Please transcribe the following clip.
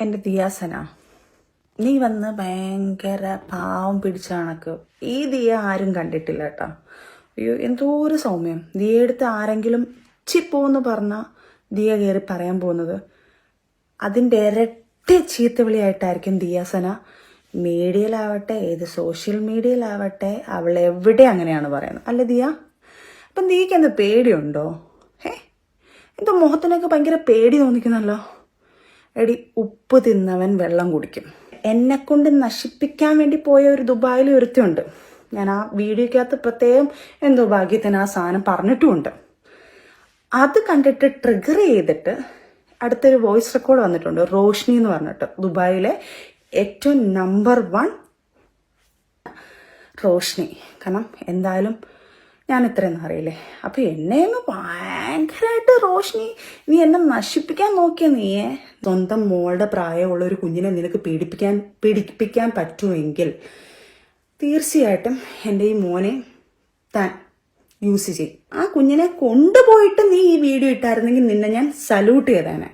എൻ്റെ ദിയാസന, നീ വന്ന് ഭയങ്കര പാവം പിടിച്ച കണക്ക് ഈ ദിയ ആരും കണ്ടിട്ടില്ല കേട്ടോ. അയ്യോ, എന്തോ ഒരു സൗമ്യം. ദിയയെടുത്ത് ആരെങ്കിലും ചിപ്പോന്ന് പറഞ്ഞാൽ ദിയ കയറി പറയാൻ പോകുന്നത് അതിൻ്റെ ഇരട്ടി ചീത്തവിളിയായിട്ടായിരിക്കും ദിയാസന മീഡിയയിലാവട്ടെ, ഏത് സോഷ്യൽ മീഡിയയിലാവട്ടെ, അവൾ എവിടെ അങ്ങനെയാണ് പറയുന്നത്. അല്ല ദിയ? അപ്പം ദിയക്ക് എന്ത് പേടിയുണ്ടോ? എന്തോ മുഖത്തിനൊക്കെ ഭയങ്കര പേടി തോന്നിക്കുന്നല്ലോ. എടി, ഉപ്പ് തിന്നവൻ വെള്ളം കുടിക്കും. എന്നെ കൊണ്ട് നശിപ്പിക്കാൻ വേണ്ടി പോയ ഒരു ദുബായിൽ ഒരുത്തുണ്ട്. ഞാൻ ആ വീഡിയോക്കകത്ത് പ്രത്യേകം എന്തോ ഭാഗ്യത്തിന് ആ സാധനം പറഞ്ഞിട്ടുമുണ്ട്. അത് കണ്ടിട്ട് ട്രിഗർ ചെയ്തിട്ട് അടുത്തൊരു വോയിസ് റെക്കോർഡ് വന്നിട്ടുണ്ട്. റോഷ്നി എന്ന് പറഞ്ഞിട്ട് ദുബായിലെ ഏറ്റവും നമ്പർ 1 റോഷ്നി. കാരണം എന്തായാലും ഞാൻ ഇത്രയൊന്നും അറിയില്ലേ. അപ്പം എന്നെ ഒന്ന് ഭയങ്കരമായിട്ട് റോഷ്നി, നീ എന്നെ നശിപ്പിക്കാൻ നോക്കിയ നീയെ. സ്വന്തം മോളുടെ പ്രായമുള്ള ഒരു കുഞ്ഞിനെ നിനക്ക് പീഡിപ്പിക്കാൻ പറ്റുമെങ്കിൽ തീർച്ചയായിട്ടും എൻ്റെ ഈ മോനെ താൻ യൂസ് ചെയ്യും. ആ കുഞ്ഞിനെ കൊണ്ടുപോയിട്ട് നീ ഈ വീഡിയോ ഇട്ടായിരുന്നെങ്കിൽ നിന്നെ ഞാൻ സല്യൂട്ട് ചെയ്തേനെ.